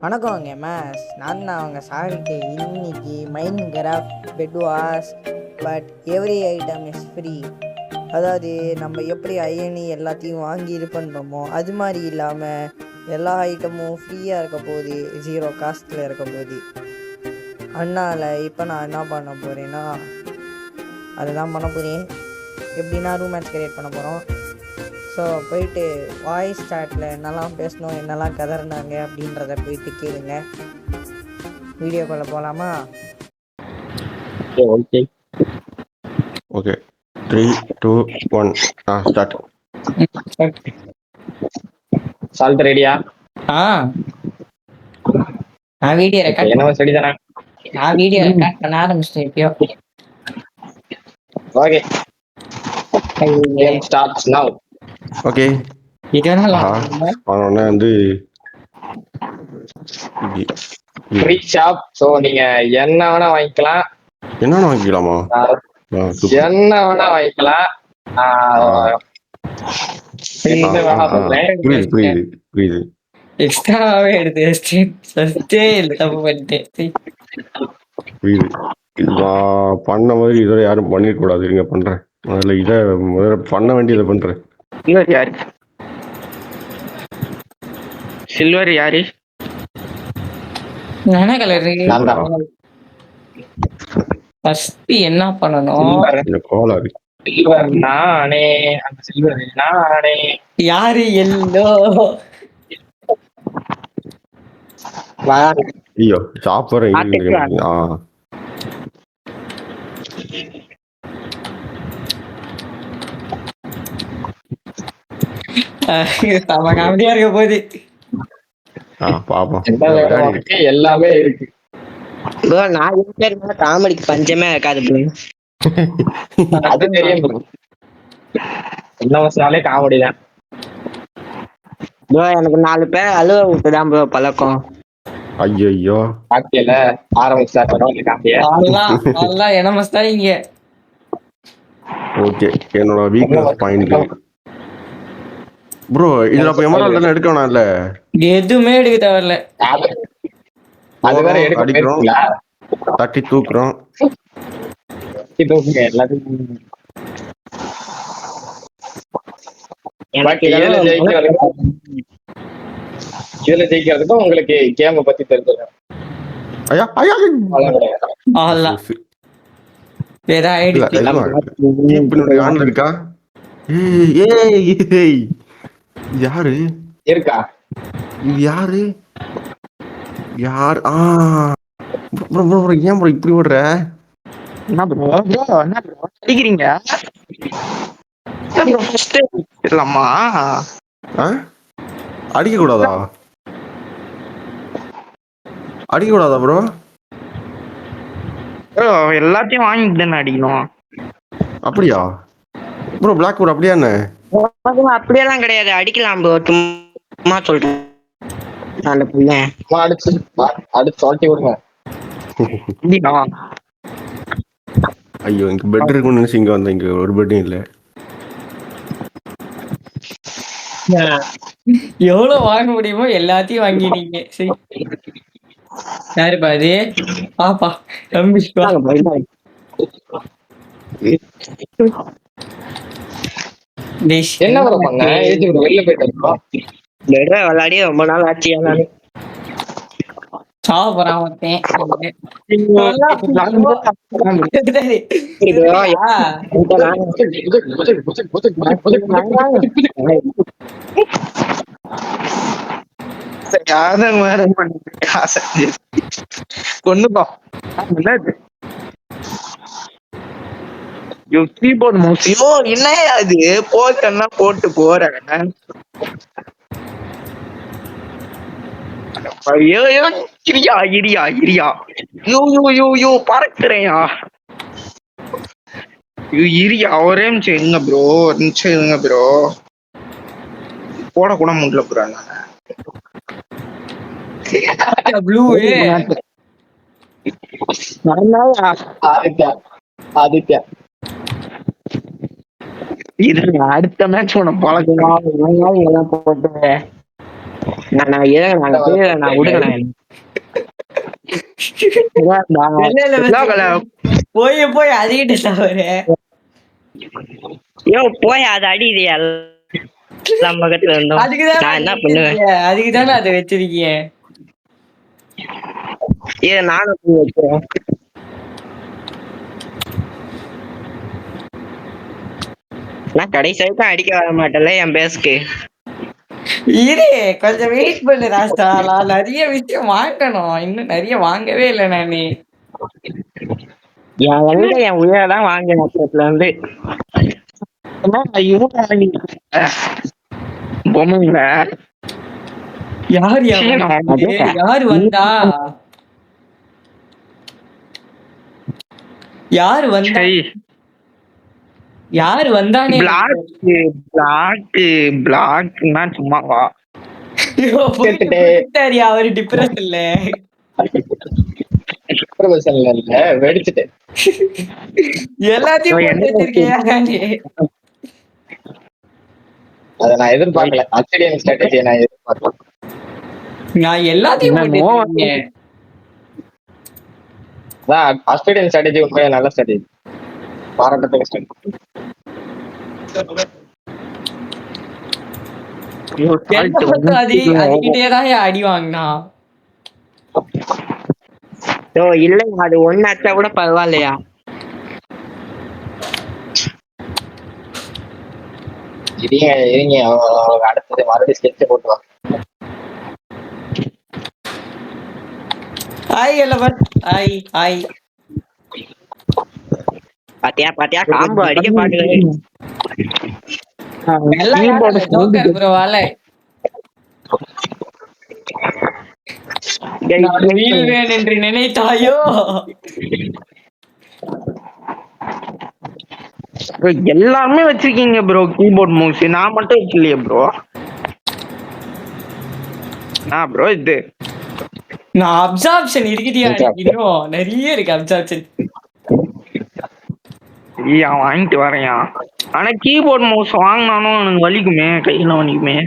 வணக்கங்க மேஸ், நான் தான் அவங்க சாரிக்கு. இன்னைக்கு Minecraft bed wars but every item is free. அதாவது நம்ம எப்படி அயனி எல்லாத்தையும் வாங்கி இது பண்ணுறோமோ அது மாதிரி இல்லாமல் எல்லா ஐட்டமும் ஃப்ரீயாக இருக்க போகுது, 0 காஸ்ட்டில் இருக்க போகுது. அதனால் இப்போ நான் என்ன பண்ண போகிறேன்னா அதுதான் பண்ண போகிறேன். எப்படின்னா ரூம் மேட்ச் கிரியேட் பண்ண போகிறோம். ஸோ போயிட்டு வாய்ஸ் சாட்டில் என்னெல்லாம் பேசணும், என்னெல்லாம் கதறினாங்க அப்படின்றத போயிட்டு கேளுங்க. வீடியோக்குள்ளே போகலாமா? Okay okay 3 2 1 start. சால்ட் ரெடியா? நான் வீடியோ ரெக்கார்ட் என்ன ரெடி தானே? நான் வீடியோ ரெக்கார்ட் பண்ண ஆரம்பிச்சிட்டேன் எப்பயோ. ஓகே கேம் ஸ்டார்ட்ஸ் நவ. ஓகே இதனால அவனே வந்து ஃப்ரீ ஷாப். சோ நீங்க என்ன வேணா வாங்கிக்கலாம். என்ன வாங்கிக்கலாமா? என்ன வேணா வாங்கிக்கலாம். புரியுது புரியுது புரியுது. எக்ஸ்ட்ராவே எடுத்து தப்பு பண்ணிட்டேன். புரியுது. நான் பண்ண மாதிரி இதை யாரும் பண்ணிட கூடாது. இருங்க பண்றேன். முதல்ல இதை முதல்ல பண்ண வேண்டியதை பண்றேன். சில்வர் யாரு? சில்வர் யாரு? என்ன கலர்? ஃபர்ஸ்ட் என்ன பண்ணணும்? இந்த கோளாறு சில்வர் நானே. அந்த சில்வர் நானே. யாரு எல்லோ? ஐயோ சாப்பிட்றேன். காமெடியா இருக்க போகுது. பாப்போம். எல்லாமே இருக்கு. நான் இருக்கிறதுனால காமெடிக்கு பஞ்சமே இருக்காது ப்ரோ. அது தெரியும் ப்ரோ. என்ன வச்சாலே காமெடி தான் ப்ரோ. எனக்கு 4 பேர் அழுவ விட்டுதான் ப்ரோ பழக்கம். ஐயோ காட்டியில ஆரம்பிச்சாங்க காட்டிய. அவ்வளவுதான் என்ன மஸ்தான் இங்க. ஓகே என்னோட வீக்னஸ் பாயிண்ட் ப்ரோ. இதுல அப்ப எமரால்ட் எல்லாம் எடுக்க வேணாம்ல? எதுவுமே எடுக்க தேவையில்ல. அது வேற அடிக்கிறோம், தட்டி தூக்குறோம். இதுல ஜெயிக்கிறதுக்கும் உங்களுக்கு கேம பத்தி தெரிஞ்சிடும். ஐயா ஐயா இருக்கா? யாரு இருக்கா? யாரு யார்? ஏன் ப்ரோ இப்படி ஓடுற? என்ன ப்ரோ? என்ன ப்ரோ அடிக்கிறீங்க? இல்லம்மா அடிக்க கூடாதா? அடிக்க கூடாதா ப்ரோ? எல்லாத்தையும் வாங்கிட்டு தானே அடிக்கணும். அப்படியா ப்ரோ? பிளாக் போர்டு அப்படியா? என்ன அப்படியெல்லாம் கிடையாது, அடிக்கலாம் ப்ரோ. சும்மா சொல்றேன். அந்த பையன் அடுத்து சொல்லிட்டு விடுங்க. ஐயோ இங்க பெட் இருக்குன்னு நினைச்சு இங்க வந்தேன். இங்க ஒரு பெட்டும் இல்ல. எவ்வளவு வாங்க முடியுமோ எல்லாத்தையும் வாங்கிட்டீங்க. சரி யாரு பாது? பாப்பா தம்பி என்ன ப்ரோ பண்ண? வெளில போயிட்டு விளையாடி ரொம்ப நாள் ஆச்சு. சாப்பிட்றான் கொண்டுப்பா. கீபோர்ட் மவுஸ் என்னையா அது போட்டா போட்டு போறேன். இரியா இரியா இரியா பறக்குறேயா. இரியா ஒரே நிமிஷம் இருங்க ப்ரோ. ஒரு நிமிஷம் இருங்க ப்ரோ. போட கூட முடியல ப்ரோ. ஆதித்யா இது அடுத்த மேட்ச் உன பழக்கம் போட்டு நான் ஏன் நாங்க பேர நான் விடுங்களேன். போய் போய் அதுகிட்ட தவறு. யோ போய் அது அடிதியா நம்ம பக்கத்துல இருந்தோம். நான் என்ன பண்ணுவேன்? அதுக்குதானே அதை வச்சிருக்கீங்க. ஏ நானும் வைக்கிறேன். நான் கடைசி வரைக்கும் அடிக்க வர மாட்டேன்ல என் பேஸ்க்கு. இரு கொஞ்சம் வெயிட் பண்ணு ராஸ்தா. நான் நிறைய விஷயம் வாங்கணும், இன்னும் நிறைய வாங்கவே இல்லை நானு. என் உயிரெல்லாம் வாங்கினதுல இருந்து பொம்மைங்கள யார் யாரு வந்தா? யாரு வந்தா? யாரு வந்தானே? பிளாக்னா சும்மாவா? அவரு டிப்ரெஷன்ல வெடிச்சுட்டேன். எல்லாத்தையும் அதை நான் எதிர்பார்க்கல. ஆஸ்திரேலியன் ஸ்ட்ராட்டஜியை நான் எதிர்பார்க்கல. நான் எல்லாத்தையும் அதான் ஆஸ்திரேலியன் ஸ்ட்ராட்டஜி உண்மையா நல்ல ஸ்ட்ராட்டஜி, பாராட்டத்துக்கு ஸ்ட்ராட்டஜி. அதுகிட்டேதான் அடி வாங்கினா. இல்ல அது ஒன்னாச்சா கூட பரவாயில்லையா? இருங்க அவங்க அடுத்தது மறுபடியும் ஸ்கெட்ச் போட்டுவாங்க. பாத்தியா காம்போ அடிக்க பாக்குறது. என்று நினைத்தாயோ? எல்லாமே வச்சிருக்கீங்க ப்ரோ கீபோர்ட் மவுஸ். நான் மட்டும் வச்சிருக்கலையே ப்ரோ. ப்ரோ இது நான் அப்சார்ப்ஷன் இருக்குதியா? இன்னும் நிறைய இருக்கு அப்சார்ப்ஷன். வாங்கிட்டு வரேன். ஆனா கீபோர்ட் மவுஸ் வாங்கினாலும் எனக்கு வலிக்குமே, கையில வலிக்குமே.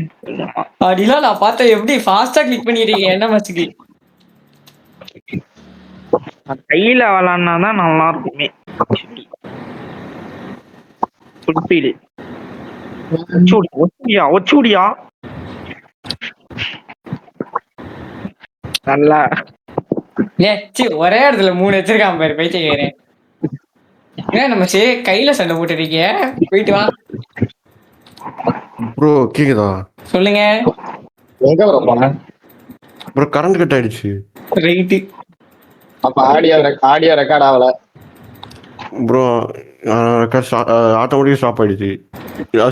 அப்படிலாம் நான் பார்த்தேன். எப்படி ஃபாஸ்டா கிளிக் பண்ணிடுறீங்க என்ன மச்சுக்கு? கையில விளாட்னாதான் நல்லா இருக்குமே. ஒச்சூடியா நல்லா ஒரே இடத்துல 3 வச்சிருக்கான் பாரு பைத்தியக்காரன். ஏன் நம்ம கையில சண்டை போட்டுருக்கீங்க? போயிட்டு வா ப்ரோ. கேக்குதா? சொல்லுங்க. எங்க ப்ரோ போன? ப்ரோ கரண்ட் கட் ஆயிடுச்சு. ரைட். அப்ப ஆடியோ ரெக்கார்ட் ஆகல ப்ரோ. ஆட்டோமேட்டிக்கா ஸ்டாப் ஆயிடுச்சு.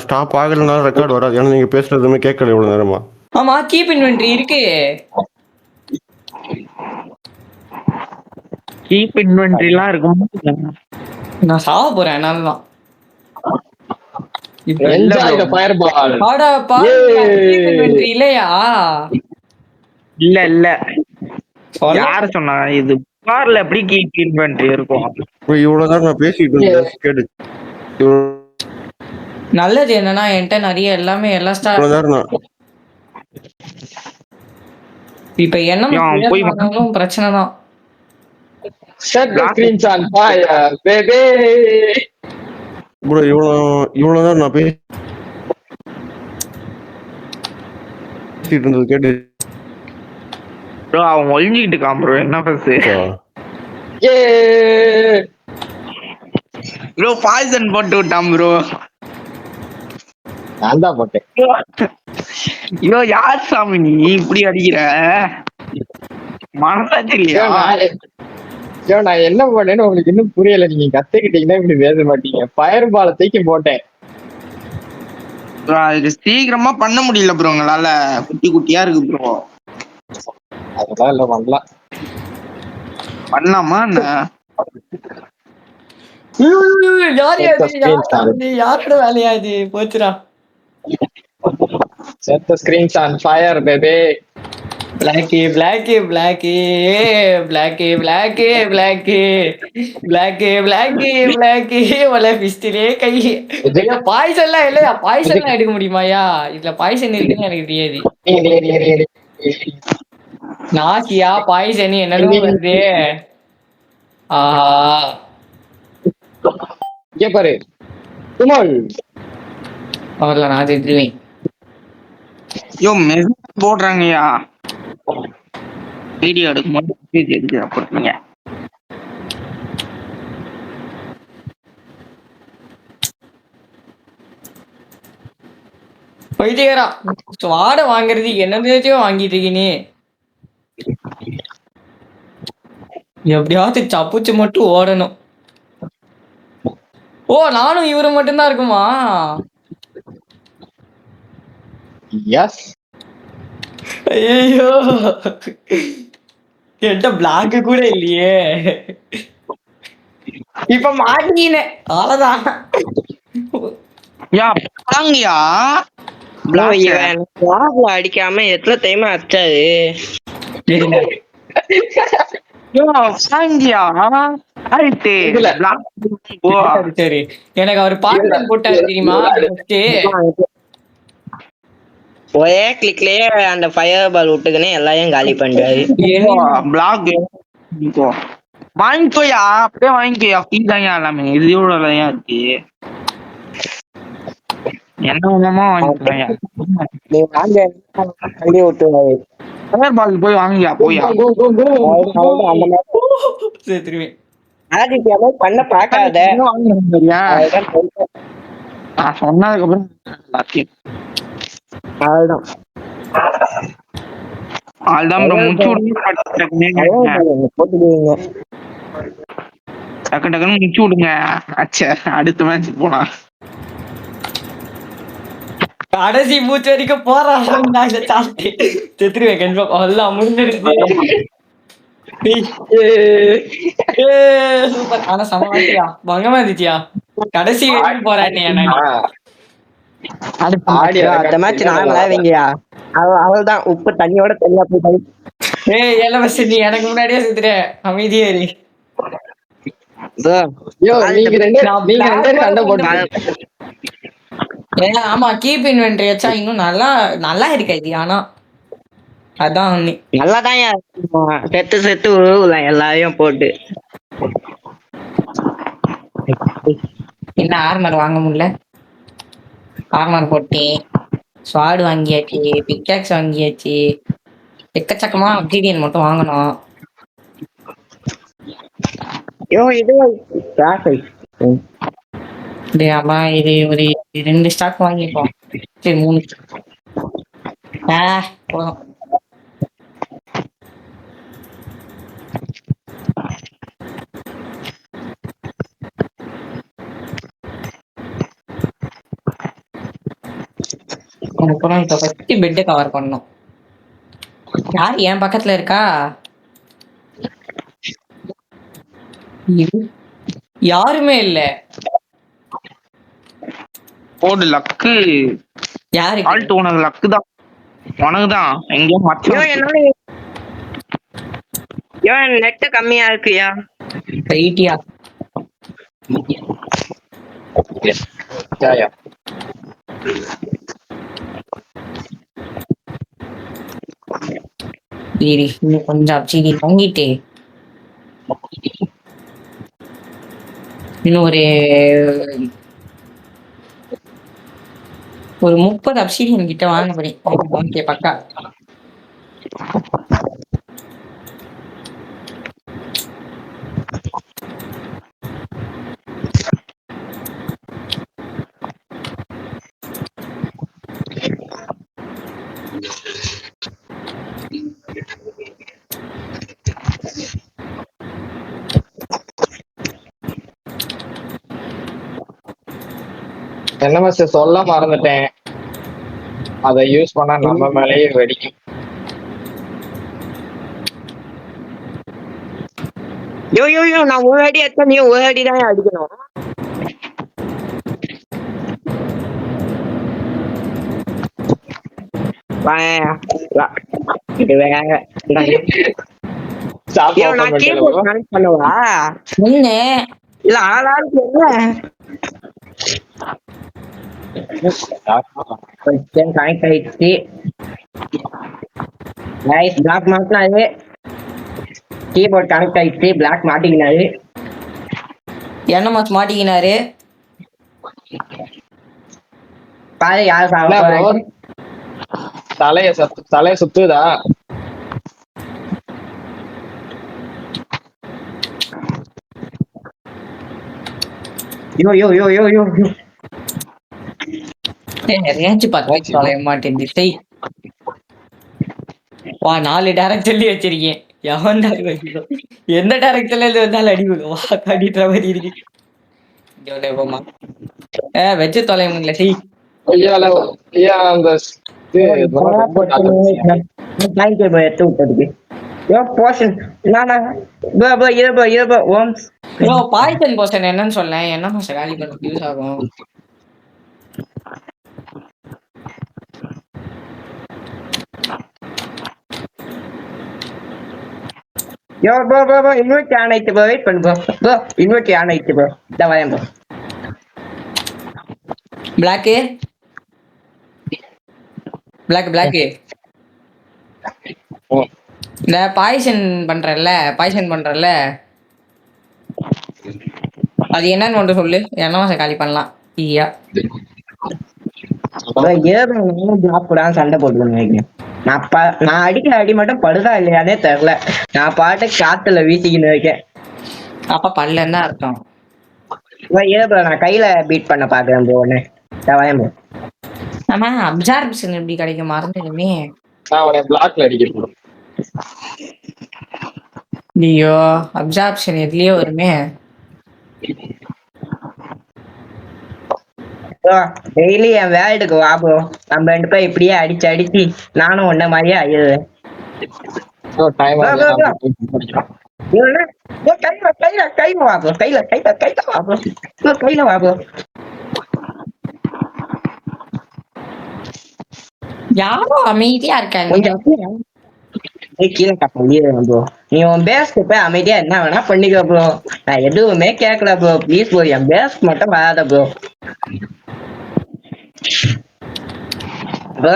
ஸ்டாப் ஆகலனால ரெக்கார்ட் வராது. ஏன்னா நீங்க பேசுறது எதுவுமே கேட்கல இவ்வளவு நேரமா. ஆமா கீப் இன்வென்டரி இருக்கு. கீப் இன்வென்டரிலாம் இருக்கும். நான் சாவ போறேன் அதனாலதான். இல்லையா? இல்ல யாரு சொன்னா? இது பார்ல எப்படி கீப் இன்வென்டரி இருக்கும்? இவ்வளவுதான் நான் பேசிட்டு இருந்தேன். கேட்டு நல்லது என்னன்னா என்கிட்ட நிறைய எல்லாமே எல்லா ஸ்டார். இப்ப என்ன பிரச்சனை தான். ப்ரோ இவ்வளவுதான் நான் பேசிட்டு இருந்தது கேட்டு. ப்ரோ அவன் ஒளிஞ்சிட்டு இருக்கான் ப்ரோ. என்ன பேசு? ப்ரோ பாய்சன் போட்டு விட்டான் ப்ரோ. நான் தான் போட்டேன். ஐயோ யார் சாமி நீ இப்படி அடிக்கிற? மனசாச்சு இல்லையா? நான் என்ன பண்ணேன்னு உங்களுக்கு இன்னும் புரியல. நீங்க கத்துக்கிட்டீங்கன்னா இப்படி பேச மாட்டீங்க. ஃபயர் பால தூக்கி போட்டேன். இது சீக்கிரமா பண்ண முடியல ப்ரோ உங்களால. குட்டி குட்டியா இருக்கு ப்ரோ. அதெல்லாம் இல்ல பண்ணலாமா என்ன? யாரோட வேலையா இது? போச்சுடா. Set the screens on fire, baby. Blacky, blacky, blacky, blacky, blacky, blacky, blacky, blacky, blacky. ஒல்ல பிஸ்டிலே கை. பாய்சன்லாம் இல்லையா? பாய்சன்லாம் எடுக்க முடியுமாயா? இதுல பாய்சன் இருக்குன்னு எனக்கு தெரியாது. நாசியா பாய்சனி என்னதும் வருது. ஆஹா இங்க பாரு குமார். அவர்ல நான் திட்டுவேன். யோ மெசேஜ் போடுறாங்கய்யா. வீடியோ எடுக்கும்போது மெசேஜ் எடுத்து போடுறீங்க. பைத்தியக்காரா வாடை வாங்குறது என்னதையும் வாங்கிட்டு இருக்கீனே. எப்படியாவது தப்பிச்சு மட்டும் ஓடணும். ஓ நானும் இவரு மட்டும்தான் இருக்குமா? எஸ். ஐயோ என்கிட்ட பிளாக் கூட இல்லையே. இப்ப மாட்டினேன் அவ்வளவுதான். யா பாங்கயா இவன் பிளாக்ல அடிக்காம எத்தனை டைம் அடிச்சாரு. யோ பாங்கயா ஆயிட்டு இதுல. ஓ சரி சரி எனக்கு அவர் பாட்டு போட்டாரு தெரியுமா? ஒரே கிளிக்லயே அந்த ஃபயர் பால் விட்டுக்குன்னு எல்லாரையும் காலி பண்றாரு. பிளாக் வாங்கிக்கோயா, அப்படியே வாங்கிக்கோயா. ஃப்ரீ தாங்க எல்லாமே. இது எவ்வளவு இருக்கு? என்ன வேணுமோ வாங்கிக்கோயா. நீ வாங்க தள்ளி விட்டுருவாரு. ஃபயர் பால் போய் வாங்கியா போயா. அந்த மாதிரி சேர்த்துருவேன். ஆதித்யா மாதிரி பண்ண பார்க்காத. அதுதான் சொல்றேன். நான் சொன்னதுக்கு அப்புறம் எல்லாத்தையும் அதுதான் அதுதான் முச்சு விடுங்க. போட்டுடுவீங்க. டக்கு டக்குன்னு முச்சு விடுங்க. அச்சா அடுத்த மேட்ச் போனா கடைசி மூச்சு வரைக்கும் போறாங்க. செத்துருவேன் கண்டிப்பா. எல்லாம் முடிஞ்சிருச்சு. சூப்பர். ஆனா சமாளிச்சியா பங்கமா இருந்துச்சியா. கடைசி வரைக்கும் போராடினேன். அடுத்த மேட்ச் நாங்களா வைங்கயா. அவள்தான் உப்பு தண்ணியோட தனியா போய் ஏய் எல்லாம் பஸ் நீ எனக்கு முன்னாடியே செத்துற. அமைதியே இரு. நீங்க ரெண்டு சண்டை போட்டு. ஆமா கீப் இன்வென்டரி வச்சா இன்னும் நல்லா நல்லா இருக்காது. ஆனா அதான் ஒண்ணு நல்லாதான் செத்து செத்து உருவலாம் எல்லாரையும் போட்டு. என்ன ஆர்மர் வாங்க முடியல. ஆர்மர் போட்டேன். ஸ்வாடு வாங்கியாச்சு. பிக்காக்ஸ் வாங்கியாச்சு. எக்கச்சக்கமா அப்சிடியன் மட்டும் வாங்கணும். அம்மா இது ஒரு 2 ஸ்டாக் வாங்கிப்போம். சரி 3 போதும். அப்புறம் இப்ப ஃபர்ஸ்ட் பெட்டை கவர் பண்ணணும். யார் என் பக்கத்துல இருக்கா? யாருமே இல்ல. போடு லக்கு. யாரு ஆல்ட் உனக்கு லக்கு தான். உனக்கு தான் எங்கேயோ மச்சான். நெட் கம்மியா இருக்குயா. ரைட்டியா இன்னும் கொஞ்சம் அப்சிடி வாங்கிட்டு இன்னும் ஒரு 30 அப்சிடியன் கிட்ட வாங்க போறேன். ஓகே பக்கா. என்ன மாஸ்டர் சொல்ல மறந்துட்டேன். அதை யூஸ் பண்ணா நம்ம மேலேயே வெடிக்கும். நான் ஒரு அடி அடிச்சா நீ ஒரு அடி தான் அடிக்கணும். பண்ணுவா இல்ல ஆளாளுக்கு என்ன கனெக்ட் ஆயிடுச்சு. நைஸ் பிளாக் மாட்டினாரு. கீபோர்ட் கனெக்ட் ஆயிடுச்சு. பிளாக் மாட்டிக்கினாரு. என்ன மாஸ் மாட்டிக்கினாரு. பாரு யார் சாவ என்ன ப்ரோ போறாங்க. தலைய சுத்துதா? யோ யோ யோ யோ யோ யோ. ரேஞ்சு பார்த்து தொலைய மாட்டேங்குது. செய் வா 4 டேரக்டர்லயே வச்சிருக்கேன். எவன் எந்த டேரக்டர்ல இருந்து வந்தாலும் அடி விழும். வா கடின்ற மாதிரி இருக்கு. போமா வச்சு தொலைய முடியல. செய் ஐயா அந்த ரொம்ப தேங்க்யூ ப்ரோ எடுத்து விட்டதுக்கு. யோ போர்ஷன் நானா ப்ரோ ப்ரோ இரு ப்ரோ இரு ப்ரோ ஓம்ஸ். பாய்சன் போர்ஷன் என்னன்னு சொல்ல. என்ன மாசம் காலி பண்ண யூஸ் ஆகும். Yo bro bro bro invert on ஆயிட்டு ப்ரோ. வெயிட் பண்ணு ப்ரோ. ப்ரோ இன்வெர்ட் ஆன் ஆயிட்டு ப்ரோ. இந்த வரேன் ப்ரோ. பிளாக்கு பிளாக்கு இந்த பாய்சன் பண்றல அது என்னன்னு மட்டும் சொல்லு. என்ன மாசம் காலி பண்ணலாம். ஐயா பிளாக் கூட சண்டை போட்டுக்கணும். நான் அடிக்கிற அடி மட்டும் படுதா இல்லையானே தெரியல. நான் பாட்டு காத்துல வீசிக்கின்னு இருக்கேன். அப்ப பல்லன்னா அர்த்தம். நான் கையில பீட் பண்ண பாக்குறேன் ப்ரோ. ஒண்ணு வரேன் ப்ரோ. ஆமா அப்சார்ப்ஷன் எப்படி கிடைக்கும் மறந்துடுமே. நான் அவனை பிளாக்ல அடிக்கிறேன். ஐயோ அப்சார்ப்ஷன் எதுலயே வருமே. டெய்லி என் வேர்ல்டுக்கு வா ப்ரோ. நம்ம 2 பேரும் இப்படியே அடிச்சு அடிச்சு நானும் ஒன்ன மாதிரியே ஆயிடுவேன். கையில வா ப்ரோ. கையில வா ப்ரோ. யாரோ அமைதியா இருக்காங்க. கீழே ப்ரோ. நீ உன் பேஸ்க்கு போய் அமைதியா என்ன வேணா பண்ணிக்க ப்ரோ. நான் எதுவுமே கேட்கல bro. Please bro N Basque மட்டும் வராத ப்ரோ. ப்ரோ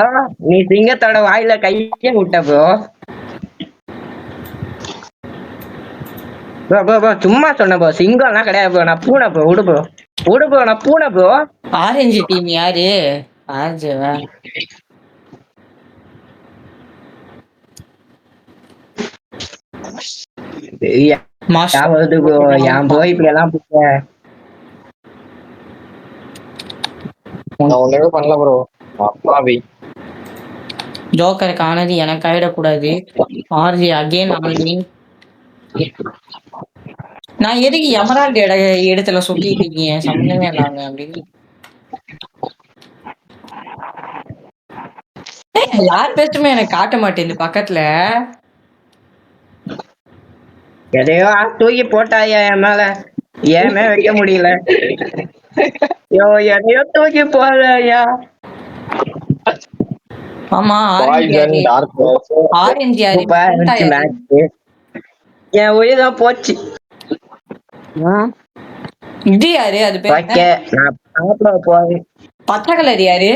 நீ சிங்கத்தோட வாயில கையே விட்ட ப்ரோ. ப்ரோ ப்ரோ ப்ரோ சும்மா சொன்ன ப்ரோ. சிங்கம்லாம் கிடையாது ப்ரோ. நான் பூனை ப்ரோ. விடு ப்ரோ நான் பூனை ப்ரோ. ஆரஞ்சு டீம் யாரு? ஆர்ஜேவா? வருது ப்ரோ. என் ப்ரோ இப்படி எல்லாம் ஒண்ணுமே பண்ணல ப்ரோ. அப்பாவி ஜோக்கர் காணது எனக்கு ஆயிடக்கூடாது. ஆர்ஜி அகேன் ஆல்மி. நான் எதுக்கு எமரால்டு இடத்துல சுத்திட்டு இருக்கீங்க சம்மந்தமே இல்லாம அப்படின்னு. யார் பேசுமே எனக்கு காட்ட மாட்டேங்குது பக்கத்துல. எதையோ தூக்கி போட்டாயா என் மேல. ஏமே வைக்க முடியல. எதையோ தூக்கி போடாயா. ஆமா ஆரஞ்சு யாரு? என் உயிர்தான் போச்சு. இது யாரு? அது பச்சை கலர் யாரு?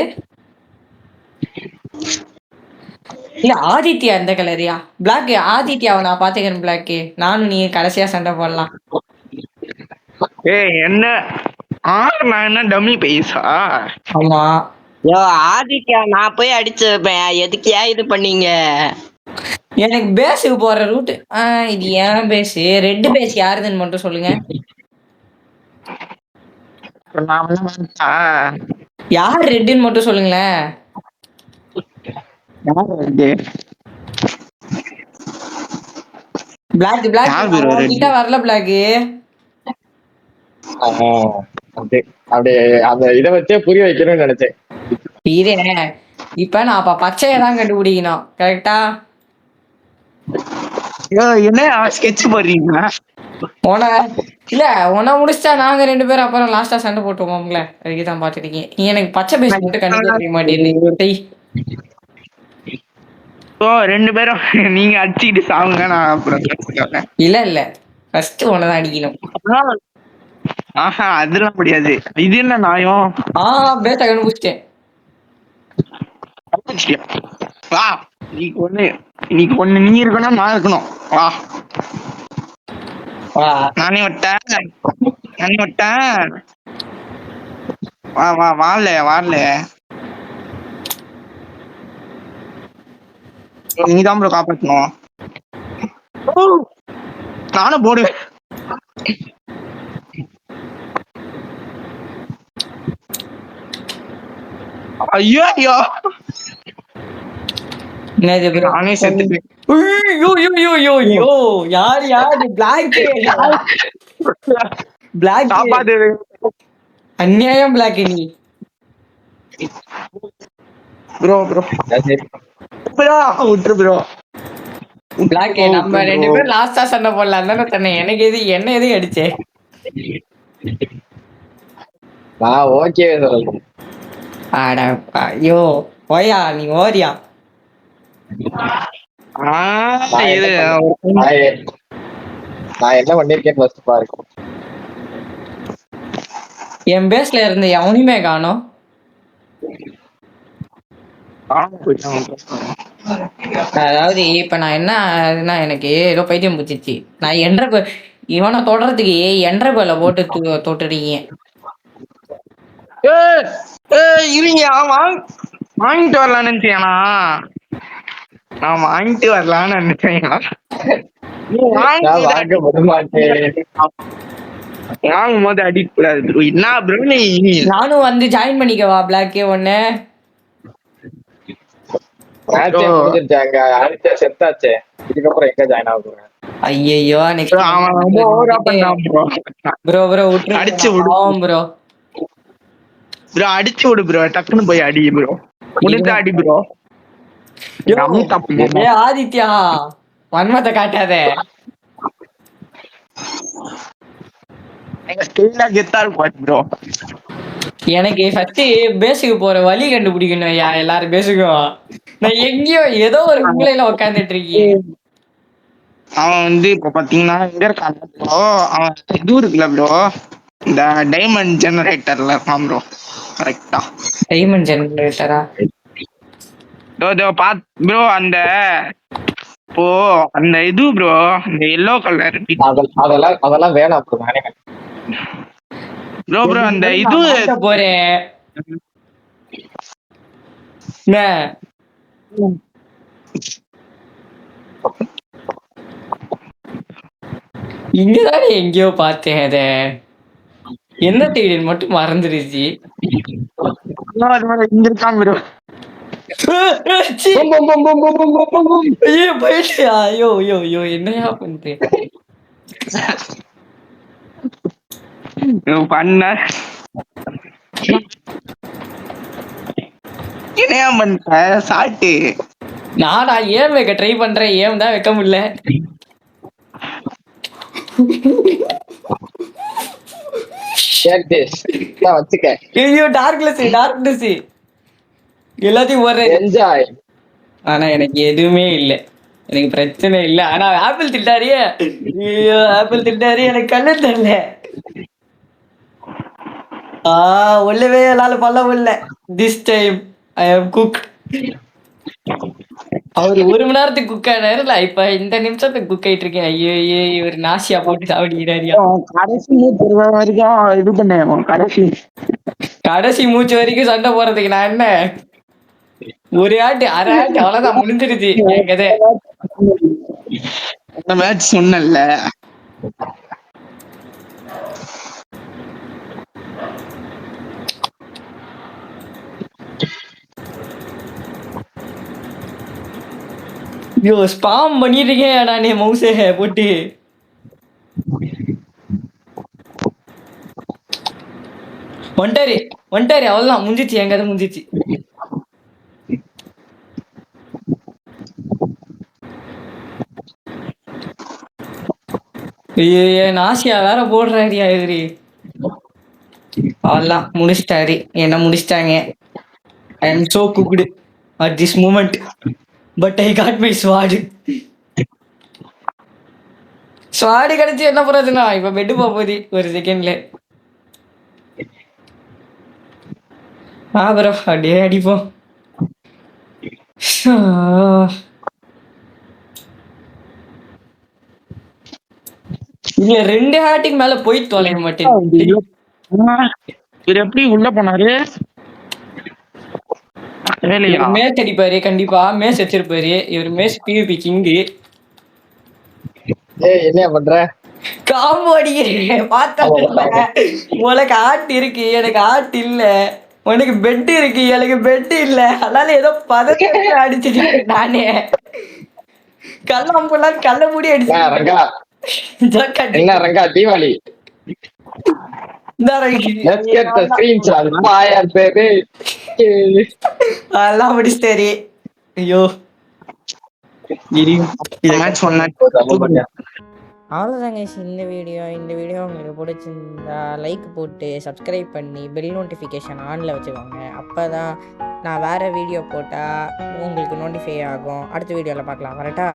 இல்ல ஆதித்யா இந்த கலரியா? பிளாக் ஆதித்யாவை நான் பாத்துக்கிறேன். பிளாக்கு நானும் நீ கடைசியா சண்டை போடலாம். என்ன நான் என்ன டம்மி பைசா? ஆமா ஆதித்யா நான் போய் அடிச்சிருப்பேன். எதுக்கு ஏன் இது பண்ணீங்க? எனக்கு பேஸுக்கு போற ரூட். இது ஏன் பேஸ்? ரெட் பேஸ் யாருதுன்னு மட்டும் சொல்லுங்க. யார் ரெட்டுன்னு மட்டும் சொல்லுங்களேன். பிளாக் கிட்ட வரல பிளாக். அப்படியே அந்த இதை வச்சே புரிய வைக்கணும்னு நினைச்சேன். இப்ப நான் அப்ப பச்சையை தான் கண்டுபிடிக்கணும். கரெக்டா? என்ன ஸ்கெட்ச் போடுறீங்க? உன முடிச்சா நாங்க 2 பேரும் அப்புறம் லாஸ்டா சண்டை போட்டுவோம்ல. அதுக்குதான் பாத்துட்டு இருக்கேன். நீ எனக்கு பச்சை பேஸ் மட்டும் கண்டுபிடிக்க மாட்டேங்குது. 2 பேரும் நீங்க அடிச்சுக்கிட்டு சாவுங்க. நான் அப்புறம் இல்ல ஃபர்ஸ்ட் உனதான் அடிக்கணும். ஆஹா அதெல்லாம் முடியாது. இது என்ன நியாயம்? பேஸ கண்டுபிடிச்சிட்டேன். வா இன்னைக்கு ஒண்ணு நீ இருக்கணும், நான் இருக்கணும். வா வா நானே விட்டேன். வா வா வாழ நீதான் ப்ரோ காப்பாற்றணும். நானும் போடுவேன். ஐயோ ஐயோ என்னது ப்ரோ? நானே செத்துட்டேன். ஐயோ யாரு பிளாக் காப்பாத்து அநியாயம் பிளாக் நீ ப்ரோ விட்டுரு ப்ரோ. பிளாக் நம்ம 2 பேரும் லாஸ்டா சண்டை போடலாம் தானே தன்னை. எனக்கு என்ன எது அடிச்சே? நான் ஓகே சொல்லல. ஆடா ஐயோ ஓயா நீ ஓரியா? இது நான் என்ன பண்ணிருக்கேன்னு ஃபர்ஸ்ட் பாருங்க. என் பேஸ்ல இருந்து எவனையுமே காணோம். அதாவது இப்ப நான் என்ன ஆகுதுன்னா, எனக்கு ஏதோ பைத்தியம் பிடிச்சிச்சு. நான் இவனை தொடறதுக்கு என்ற போட்டு தொட்டுறீங்க. இருங்க வாங்கிட்டு வரலான்னு நினைச்சேனா? நான் வாங்கிட்டு வரலான்னு நினைச்சேன். வாங்க வரமாட்டேன். வாங்கும் போது அடிக்க கூடாது ப்ரோ. என்ன ப்ரோ நீ? நானும் வந்து ஜாயின் பண்ணிக்கவா பிளாக்கே ஒண்ணு? மேட்சே முடிஞ்சிருச்சாங்க. அடிச்சா செத்தாச்சே. இதுக்கப்புறம் எங்க ஜாயின் ஆக போறேன்? ஐயோ அவன் ரொம்ப ஓவரா பண்ணான் ப்ரோ. ப்ரோ விட்டு அடிச்சு விடு ப்ரோ. அடிச்சு விடு ப்ரோ. டக்குன்னு போய் அடி ப்ரோ. முடிஞ்ச அடி ப்ரோ. ஏ ஆதித்யா வன்மத்தை காட்டாத. கெத்தா இருக்கும் ப்ரோ. எனக்கு ஃபர்ஸ்ட் பேஸுக்கு போற வழி கண்டுபிடிக்கணும். எல்லாரும் பேசுக்கும். நான் எங்கேயோ ஏதோ ஒரு மூலையில உட்காந்துட்டு இருக்கேன். அவன் வந்து இப்ப பாத்தீங்கன்னா எங்க இருக்கான் ப்ரோ? அவன் இது இருக்குல்ல ப்ரோ, இந்த டைமண்ட் ஜெனரேட்டர்ல இருக்கான் ப்ரோ. கரெக்டா டைமண்ட் ஜெனரேட்டரா? ப்ரோ அந்த இப்போ அந்த இது ப்ரோ, இந்த எல்லோ கலர் அதெல்லாம் வேணாம் ப்ரோ. நானே ப்ரோ அந்த இது போறேன். இங்கதானே எங்கேயோ பார்த்தேன். அத என்ன தேடின்னு மட்டும் மறந்துருச்சு. இங்க இருக்கான் ப்ரோ. ஐயோ போயிட்டியா? ஐயோ என்னையா பண்றேன் பண்ண என்னையா பண்ற சாட்டு? நானா ஏன் வைக்க ட்ரை பண்றேன், ஏன் தான் வைக்க முடியல. வச்சுக்க. ஐயோ டார்க்னஸ் எல்லாத்தையும் ஒரு என்ஜாய். ஆனா எனக்கு எதுவுமே இல்லை. எனக்கு பிரச்சனை இல்லை. ஆனா ஆப்பிள் திட்டாரியே. ஐயோ ஆப்பிள் திட்டாரு. எனக்கு கண்ணு தெரியல. ஒல்லவே என்னால பண்ண முடியல. This time I have cook. அவர் 1 மணி நேரத்துக்கு குக் ஆனாருல, இப்ப இந்த நிமிஷத்துக்கு குக் ஆயிட்டு இருக்கேன். ஐயோ இவர் நாசியா போட்டு சாப்பிடுகிறாரியா. கடைசி வரைக்கும் இது பண்ணேன். கடைசி மூச்சு வரைக்கும் சண்டை போறதுக்கு நான் என்ன ஒரு ஆட்டு அரை ஆட்டு அவ்வளவுதான் முடிஞ்சிருச்சு என் கதை. அந்த மேட்ச் சொன்னல. ஐயோ ஸ்பாம் பண்ணிட்டு இருக்கேன் நானே மவுசே போட்டு. வந்துட்டாரு அவ்வளவுதான் முடிஞ்சிச்சு என் கதை முடிஞ்சிச்சு. நாசியா வேற போடுறாரியா இவரு. அவ்வளவுதான் முடிச்சிட்டாரு. என்ன முடிச்சிட்டாங்க. I am so cooked at this moment. But I got my sword. Sword கிடைச்சி என்ன போறதுன்னா இப்ப பெட்டு போகுது ஒரு செகண்ட்ல. ப்ரோ அப்படியே அடிப்போம். இல்ல 2 ஹார்ட்டுக்கு மேல போய் தொலைய மாட்டேன். இவர் எப்படி உள்ள போனாரு? வேலையா? மேட்ச் அடிப்பாரு கண்டிப்பா. மேட்ச் வச்சிருப்பாரு. இவர் மேட்ச் பிவிபி கிங்கு. ஏய் என்ன பண்ற? காம்போ அடிக்கிறேன். பார்த்தா உனக்கு ஆட்டு இருக்கு, எனக்கு ஆட்டு இல்ல. உனக்கு பெட் இருக்கு, எனக்கு பெட் இல்ல. அதனால ஏதோ பதத்தை அடிச்சுட்டு நானே கல்லாம்புலாம் கள்ள மூடி என்ன ரங்கா அடிச்சு என்ன Ranga Deepavali Let's get the screenshot. Fire, baby. அதெல்லாம் முடிச்சிட்டாரு. ஐயோ மேட்ச் ஒன்னா அவ்வளோதாங்க இந்த வீடியோ உங்களுக்கு பிடிச்சிருந்தா லைக் போட்டு சப்ஸ்கிரைப் பண்ணி பெல் நோட்டிஃபிகேஷன் ஆனில் வச்சுக்கோங்க. அப்போ தான் நான் வேறு வீடியோ போட்டால் உங்களுக்கு நோட்டிஃபை ஆகும். அடுத்த வீடியோவில் பார்க்கலாம். வரட்டா?